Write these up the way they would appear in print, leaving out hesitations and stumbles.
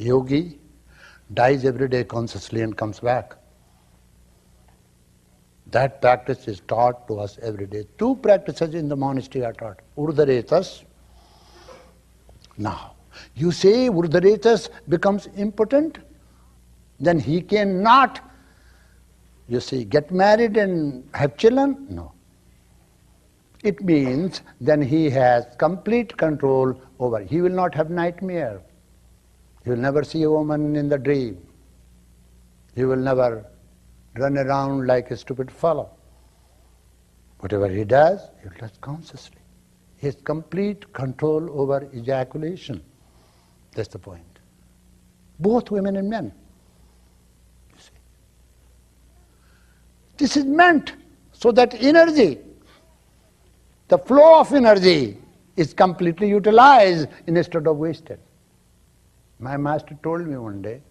Yogi dies every day consciously and comes back. That practice is taught to us every day. 2 practices in the monastery are taught. Urdharetas. Now, you say Urdharetas becomes impotent, then he cannot, you see, get married and have children? No. It means then he has complete control over. He will not have nightmare. He will never see a woman in the dream. He will never run around like a stupid fellow. Whatever he does, he does consciously. He has complete control over ejaculation. That's the point. Both women and men. You see. This is meant so that energy, the flow of energy, is completely utilized instead of wasted. My master told me one day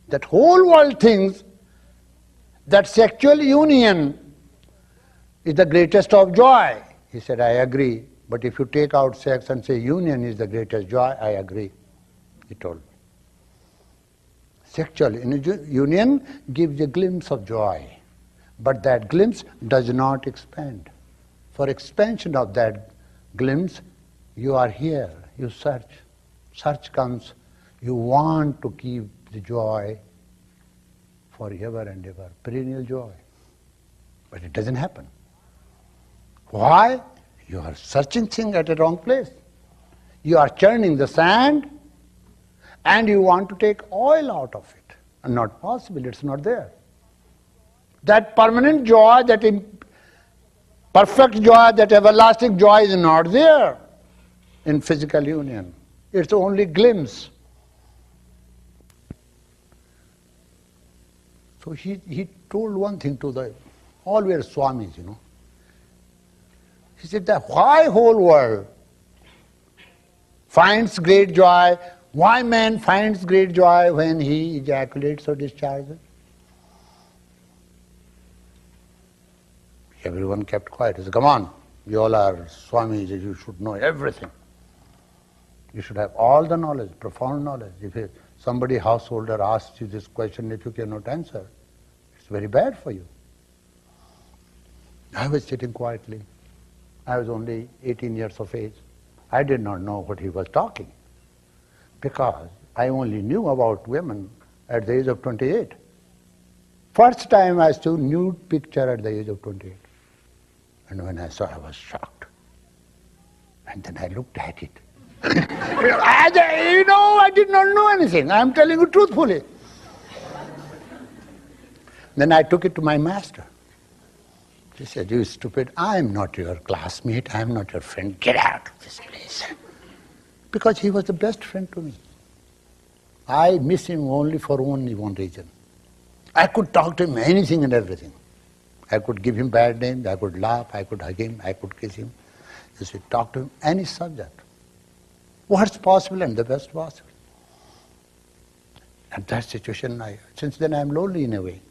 that whole world thinks that sexual union is the greatest of joy. He said, I agree, but if you take out sex and say union is the greatest joy, I agree, he told me. Sexual union gives a glimpse of joy, but that glimpse does not expand. For expansion of that glimpse, you are here, you search. Search comes, you want to keep the joy forever and ever, perennial joy. But it doesn't happen. Why? You are searching things at a wrong place. You are churning the sand and you want to take oil out of it. And not possible, it's not there. That permanent joy, that perfect joy, that everlasting joy is not there in physical union. It's only glimpse. So he told one thing to all were Swamis, you know. He said that why whole world finds great joy, why man finds great joy when he ejaculates or discharges? Everyone kept quiet. He said, come on, you all are Swamis, you should know everything. You should have all the knowledge, profound knowledge. If somebody householder asks you this question, if you cannot answer, it's very bad for you. I was sitting quietly. I was only 18 years of age. I did not know what he was talking because I only knew about women at the age of 28. First time I saw nude picture at the age of 28. And when I saw, I was shocked. And then I looked at it. I did not know anything. I am telling you truthfully. Then I took it to my master. He said, you stupid, I am not your classmate, I am not your friend. Get out of this place. Because he was the best friend to me. I miss him only for only one reason. I could talk to him anything and everything. I could give him bad names, I could laugh, I could hug him, I could kiss him. You see, talk to him any subject. What's possible and the best possible. And that situation, since then I am lonely in a way.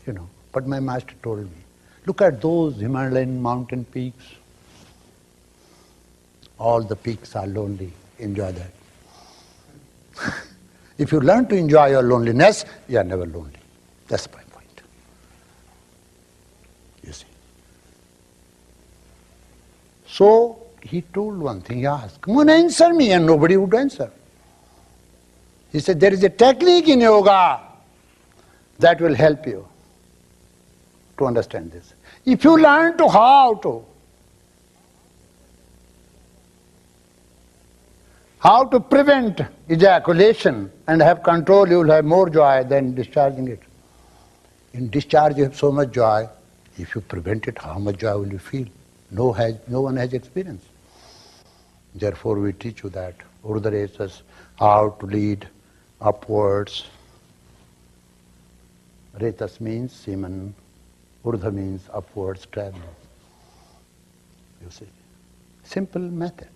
You know, but my master told me, look at those Himalayan mountain peaks. All the peaks are lonely. Enjoy that. If you learn to enjoy your loneliness, you are never lonely. That's my point. You see. So he told one thing, he asked, come on, answer me, and nobody would answer. He said, there is a technique in yoga that will help you to understand this. If you learn to how to prevent ejaculation and have control, you will have more joy than discharging it. In discharge you have so much joy. If you prevent it, how much joy will you feel? No one has experience. Therefore we teach you that. Urdharetas, how to lead upwards. Retas means semen. Urdha means upwards traveling. You see. Simple method.